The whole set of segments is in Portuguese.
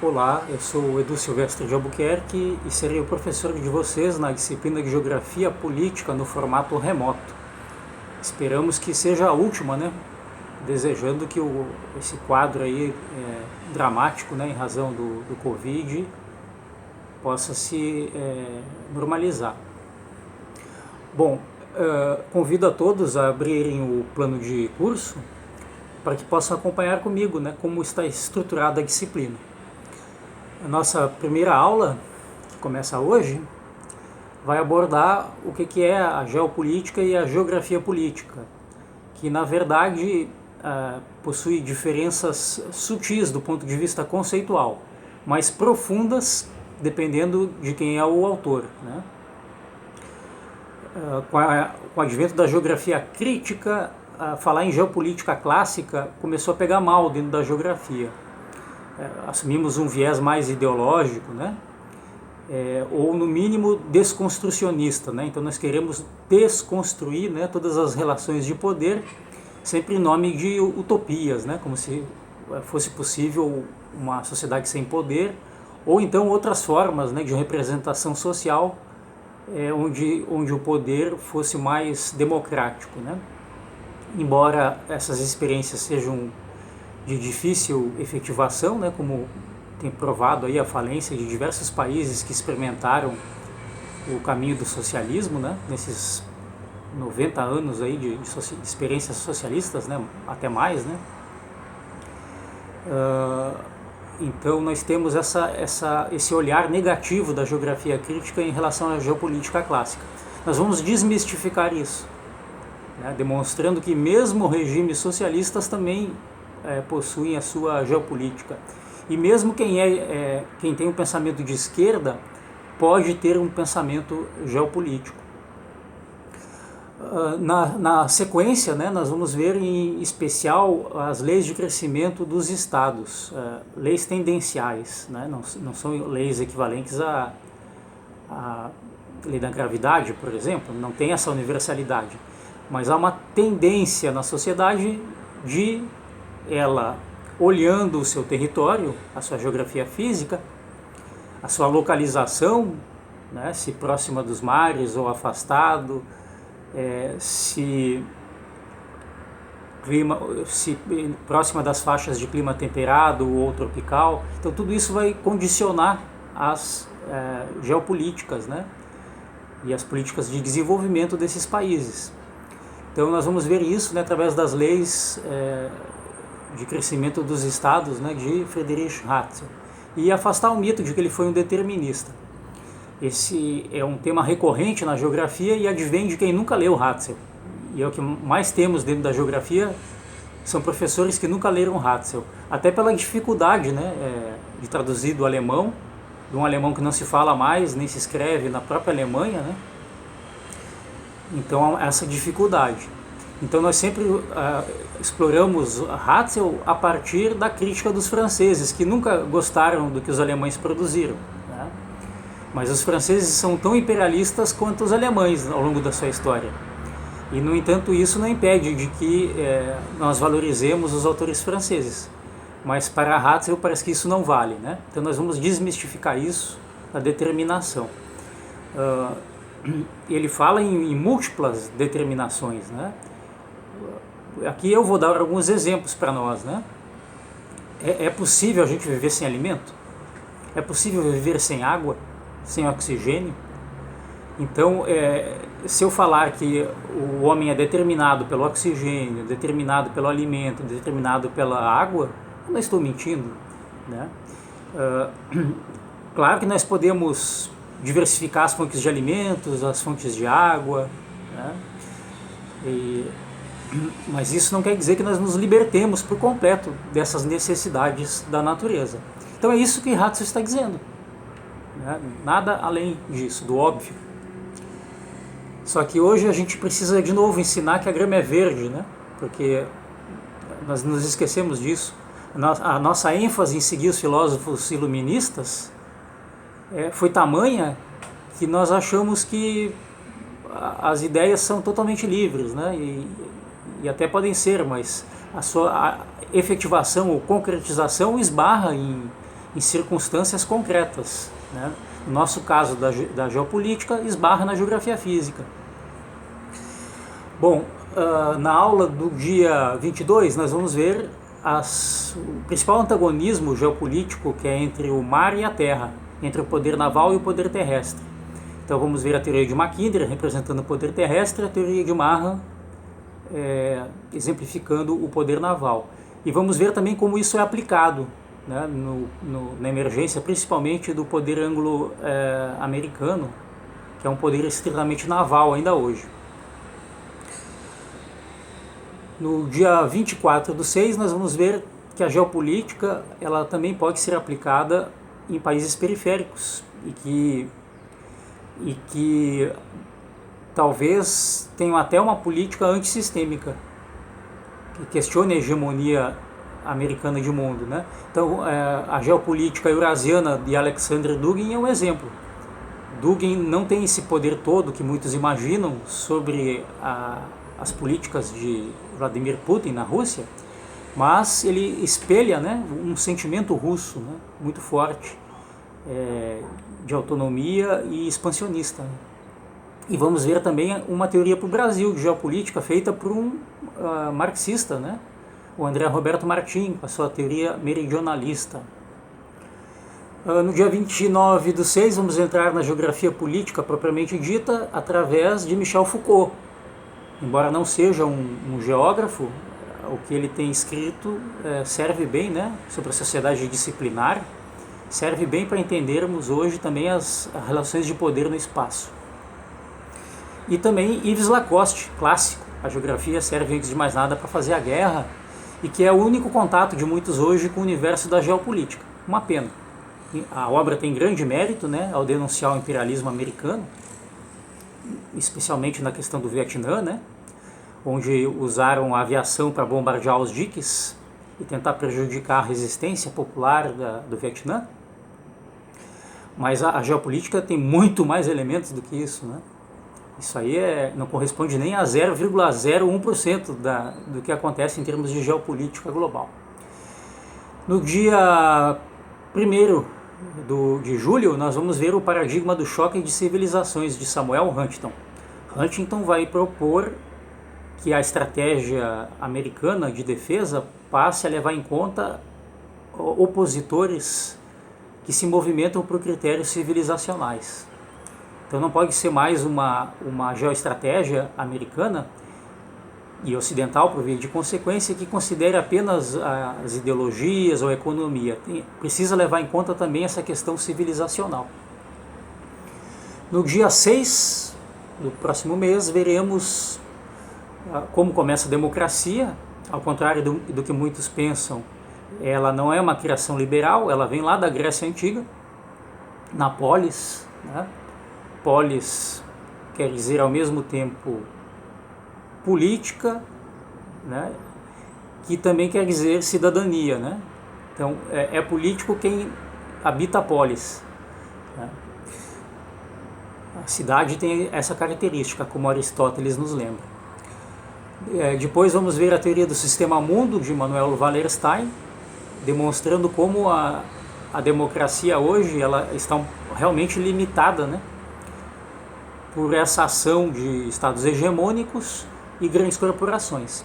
Olá, eu sou o Edu Silvestre de Albuquerque e serei o professor de vocês na disciplina de Geografia Política no formato remoto. Esperamos que seja a última, né? Desejando que esse quadro aí dramático, né, em razão do Covid, possa se normalizar. Bom, convido a todos a abrirem o plano de curso para que possam acompanhar comigo, né, como está estruturada a disciplina. A nossa primeira aula, que começa hoje, vai abordar o que é a geopolítica e a geografia política, que na verdade possui diferenças sutis do ponto de vista conceitual, mas profundas dependendo de quem é o autor, né? Com o advento da geografia crítica, falar em geopolítica clássica começou a pegar mal dentro da geografia. Assumimos um viés mais ideológico, né? Ou no mínimo desconstrucionista, né? Então nós queremos desconstruir, né, todas as relações de poder, sempre em nome de utopias, né? Como se fosse possível uma sociedade sem poder, ou então outras formas, né, de representação social, onde o poder fosse mais democrático, né? Embora essas experiências sejam de difícil efetivação, né, como tem provado aí a falência de diversos países que experimentaram o caminho do socialismo, né, nesses 90 anos aí de experiências socialistas, né, até mais, né. Então nós temos esse olhar negativo da geografia crítica em relação à geopolítica clássica. Nós vamos desmistificar isso, né, demonstrando que mesmo regimes socialistas também possuem a sua geopolítica. E mesmo quem tem um pensamento de esquerda pode ter um pensamento geopolítico. Na sequência, né, nós vamos ver em especial as leis de crescimento dos estados, leis tendenciais, né, não são leis equivalentes à lei da gravidade, por exemplo, não tem essa universalidade, mas há uma tendência na sociedade de ela, olhando o seu território, a sua geografia física, a sua localização, né, se próxima dos mares ou afastado, se próxima das faixas de clima temperado ou tropical. Então tudo isso vai condicionar as geopolíticas, né, e as políticas de desenvolvimento desses países. Então nós vamos ver isso, né, através das leis de crescimento dos estados, né, de Friedrich Ratzel, e afastar o mito de que ele foi um determinista. Esse é um tema recorrente na geografia e advém de quem nunca leu Ratzel. E é o que mais temos dentro da geografia, são professores que nunca leram Ratzel, até pela dificuldade, né, de traduzir do alemão, de um alemão que não se fala mais, nem se escreve na própria Alemanha, né? Então essa dificuldade. Então nós sempre exploramos Ratzel a partir da crítica dos franceses, que nunca gostaram do que os alemães produziram, né? Mas os franceses são tão imperialistas quanto os alemães ao longo da sua história. E, no entanto, isso não impede de que nós valorizemos os autores franceses. Mas para Ratzel parece que isso não vale, né? Então nós vamos desmistificar isso, a determinação. Ele fala em múltiplas determinações, né? Aqui eu vou dar alguns exemplos para nós, né? É possível a gente viver sem alimento? É possível viver sem água, sem oxigênio? Então, se eu falar que o homem é determinado pelo oxigênio, determinado pelo alimento, determinado pela água, eu não estou mentindo, né? Claro que nós podemos diversificar as fontes de alimentos, as fontes de água, né? Mas isso não quer dizer que nós nos libertemos por completo dessas necessidades da natureza. Então é isso que Ratzel está dizendo, né? Nada além disso, do óbvio. Só que hoje a gente precisa de novo ensinar que a grama é verde, né? Porque nós nos esquecemos disso. A nossa ênfase em seguir os filósofos iluministas foi tamanha que nós achamos que as ideias são totalmente livres, né? E até podem ser, mas a sua efetivação ou concretização esbarra em em circunstâncias concretas, né? No nosso caso da geopolítica, esbarra na geografia física. Bom, na aula do dia 22 nós vamos ver o principal antagonismo geopolítico que é entre o mar e a terra, entre o poder naval e o poder terrestre. Então vamos ver a teoria de Mackinder representando o poder terrestre, a teoria de Mahan exemplificando o poder naval. E vamos ver também como isso é aplicado, né, na emergência, principalmente do poder anglo-americano, que é um poder estritamente naval ainda hoje. No dia 24/6 nós vamos ver que a geopolítica ela também pode ser aplicada em países periféricos e que talvez tenham até uma política antissistêmica que questione a hegemonia americana de mundo, né? Então a geopolítica eurasiana de Alexander Dugin é um exemplo. Dugin não tem esse poder todo que muitos imaginam sobre as políticas de Vladimir Putin na Rússia, mas ele espelha, né, um sentimento russo, né, muito forte, de autonomia e expansionista. Né? E vamos ver também uma teoria para o Brasil de geopolítica feita por um marxista, né, o André Roberto Martim, com a sua teoria meridionalista. No dia 29/6 vamos entrar na geografia política propriamente dita através de Michel Foucault. Embora não seja um geógrafo, o que ele tem escrito serve bem, né, sobre a sociedade disciplinar, serve bem para entendermos hoje também as relações de poder no espaço. E também Yves Lacoste, clássico. A geografia serve antes de mais nada para fazer a guerra e que é o único contato de muitos hoje com o universo da geopolítica. Uma pena. A obra tem grande mérito, né, ao denunciar o imperialismo americano, especialmente na questão do Vietnã, né, onde usaram a aviação para bombardear os diques e tentar prejudicar a resistência popular do Vietnã. Mas a geopolítica tem muito mais elementos do que isso, né? Isso aí não corresponde nem a 0,01% do que acontece em termos de geopolítica global. No dia 1º de julho, nós vamos ver o paradigma do choque de civilizações de Samuel Huntington. Huntington vai propor que a estratégia americana de defesa passe a levar em conta opositores que se movimentam por critérios civilizacionais. Então não pode ser mais uma geoestratégia americana e ocidental, por via de consequência, que considere apenas as ideologias ou a economia. Precisa levar em conta também essa questão civilizacional. No dia 6 do próximo mês, veremos como começa a democracia. Ao contrário do que muitos pensam, ela não é uma criação liberal, ela vem lá da Grécia Antiga, na polis, né? Polis quer dizer ao mesmo tempo política, né? Que também quer dizer cidadania, né? Então é político quem habita a polis, né? A cidade tem essa característica, como Aristóteles nos lembra. Depois vamos ver a teoria do sistema mundo de Manuel Wallerstein, demonstrando como a democracia hoje ela está realmente limitada, né, por essa ação de estados hegemônicos e grandes corporações.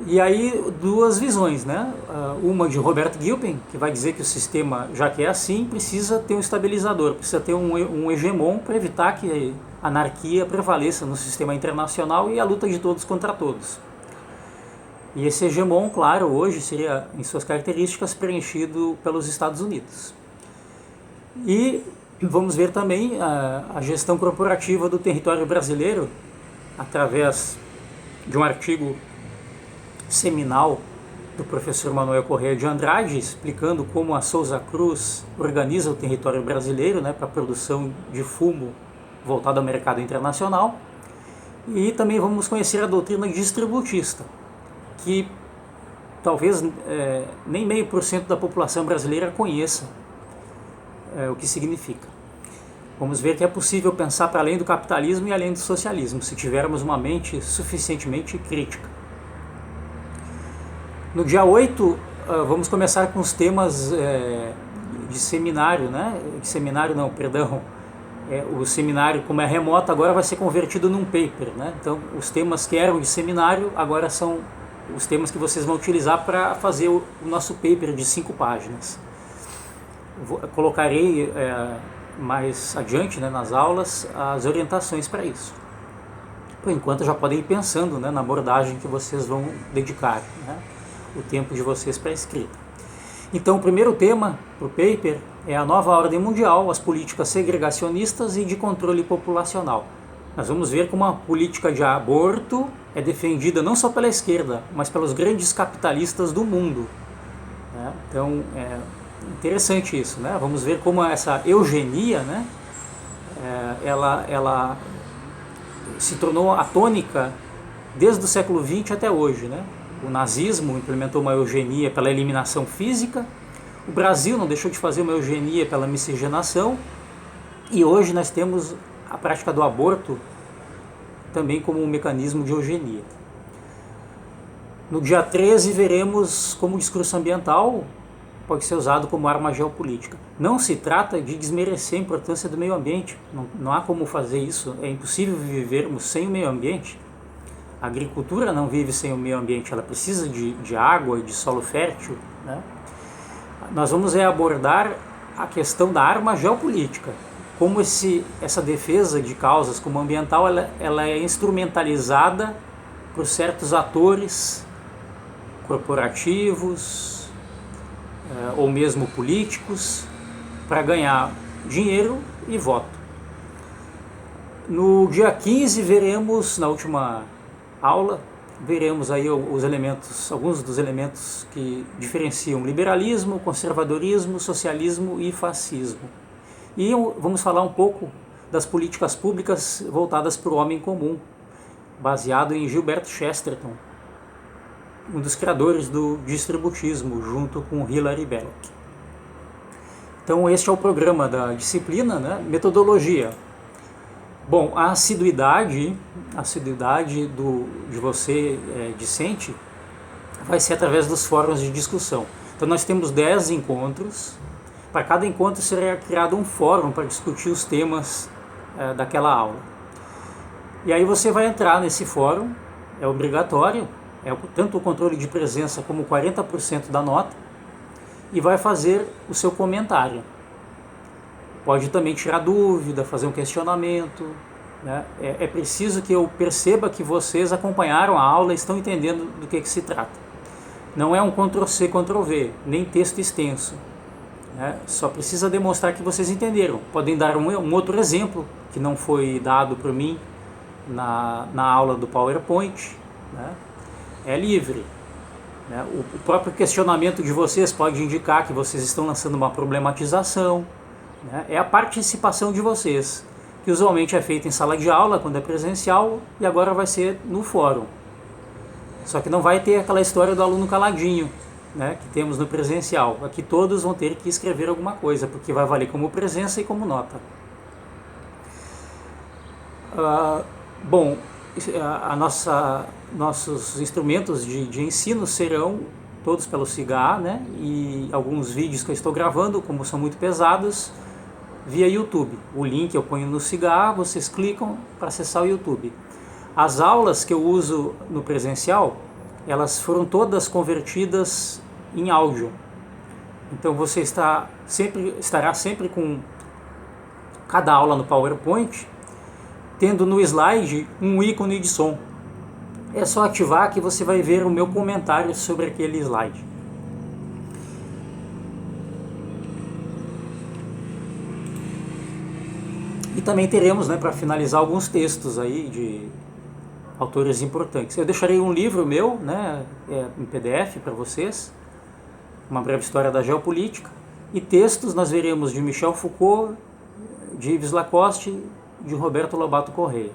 E aí duas visões, né? Uma de Robert Gilpin, que vai dizer que o sistema, já que é assim, precisa ter um estabilizador, precisa ter um hegemon para evitar que a anarquia prevaleça no sistema internacional e a luta de todos contra todos. E esse hegemon, claro, hoje seria, em suas características, preenchido pelos Estados Unidos. E vamos ver também a gestão corporativa do território brasileiro, através de um artigo seminal do professor Manuel Corrêa de Andrade, explicando como a Souza Cruz organiza o território brasileiro, né, para a produção de fumo voltado ao mercado internacional. E também vamos conhecer a doutrina distributista, que talvez nem 0,5% da população brasileira conheça o que significa. Vamos ver que é possível pensar para além do capitalismo e além do socialismo, se tivermos uma mente suficientemente crítica. No dia 8 vamos começar com os temas de seminário, né? De seminário não, perdão. O seminário, como é remoto, agora vai ser convertido num paper, né? Então, os temas que eram de seminário agora são os temas que vocês vão utilizar para fazer o nosso paper de 5 páginas. Colocarei mais adiante, né, nas aulas as orientações para isso. Por enquanto já podem ir pensando, né, na abordagem que vocês vão dedicar, né, o tempo de vocês para a escrita. Então o primeiro tema para o paper é a nova ordem mundial, as políticas segregacionistas e de controle populacional. Nós vamos ver como a política de aborto é defendida não só pela esquerda, mas pelos grandes capitalistas do mundo, né? Então é interessante isso, né? Vamos ver como essa eugenia, né, ela se tornou a tônica desde o século XX até hoje, né? O nazismo implementou uma eugenia pela eliminação física, o Brasil não deixou de fazer uma eugenia pela miscigenação, e hoje nós temos a prática do aborto também como um mecanismo de eugenia. No dia 13 veremos como o discurso ambiental pode ser usado como arma geopolítica. Não se trata de desmerecer a importância do meio ambiente, não há como fazer isso, é impossível vivermos sem o meio ambiente. A agricultura não vive sem o meio ambiente, ela precisa de água e de solo fértil, né? Nós vamos abordar a questão da arma geopolítica, como essa defesa de causas como ambiental ela é instrumentalizada por certos atores corporativos ou mesmo políticos para ganhar dinheiro e voto. No dia 15 veremos, na última aula, veremos aí alguns dos elementos que diferenciam liberalismo, conservadorismo, socialismo e fascismo. E vamos falar um pouco das políticas públicas voltadas para o homem comum, baseado em Gilbert Chesterton, um dos criadores do distributismo, junto com Hilary Belloc. Então este é o programa da disciplina, né? Metodologia. Bom, a assiduidade de você discente vai ser através dos fóruns de discussão. Então nós temos 10 encontros. Para cada encontro será criado um fórum para discutir os temas daquela aula. E aí você vai entrar nesse fórum, é obrigatório, tanto o controle de presença como 40% da nota, e vai fazer o seu comentário. Pode também tirar dúvida, fazer um questionamento, né? É preciso que eu perceba que vocês acompanharam a aula e estão entendendo do que se trata. Não é um Ctrl+C, Ctrl+V, nem texto extenso, né? Só precisa demonstrar que vocês entenderam. Podem dar um outro exemplo que não foi dado por mim na aula do PowerPoint, né? É livre, né? O próprio questionamento de vocês pode indicar que vocês estão lançando uma problematização, né? É a participação de vocês, que usualmente é feita em sala de aula quando é presencial, e agora vai ser no fórum. Só que não vai ter aquela história do aluno caladinho, né, que temos no presencial. Aqui todos vão ter que escrever alguma coisa, porque vai valer como presença e como nota. Bom, nossos instrumentos de ensino serão todos pelo SIGA, né, e alguns vídeos que eu estou gravando, como são muito pesados, via YouTube. O link eu ponho no SIGA, vocês clicam para acessar o YouTube. As aulas que eu uso no presencial, elas foram todas convertidas em áudio. Então você estará sempre com cada aula no PowerPoint, tendo no slide um ícone de som. É só ativar que você vai ver o meu comentário sobre aquele slide. E também teremos, né, para finalizar, alguns textos aí de autores importantes. Eu deixarei um livro meu, né, em PDF para vocês, uma breve história da geopolítica, e textos nós veremos de Michel Foucault, de Yves Lacoste, de Roberto Lobato Correia,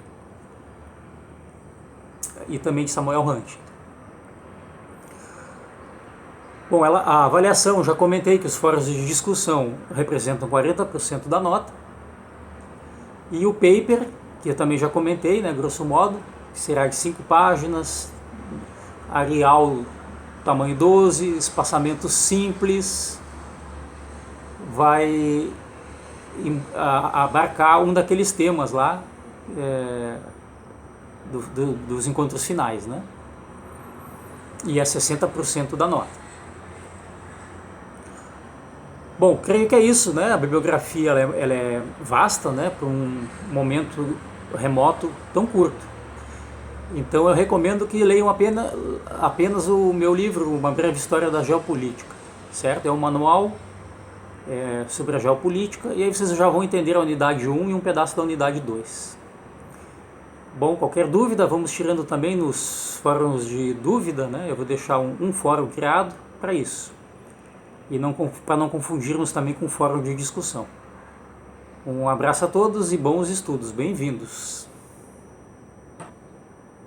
e também de Samuel Hunt. Bom, a avaliação, já comentei que os fóruns de discussão representam 40% da nota, e o paper, que eu também já comentei, né, grosso modo, que será de 5 páginas, Arial tamanho 12, espaçamento simples, vai abarcar um daqueles temas lá dos encontros finais, né? E é 60% da nota. Bom, creio que é isso, né? A bibliografia ela é vasta, né? Para um momento remoto tão curto. Então eu recomendo que leiam apenas o meu livro, Uma Breve História da Geopolítica, certo? É um manual sobre a geopolítica, e aí vocês já vão entender a unidade 1 e um pedaço da unidade 2. Bom, qualquer dúvida, vamos tirando também nos fóruns de dúvida, né? Eu vou deixar um fórum criado para isso. E para não confundirmos também com fórum de discussão. Um abraço a todos e bons estudos. Bem-vindos!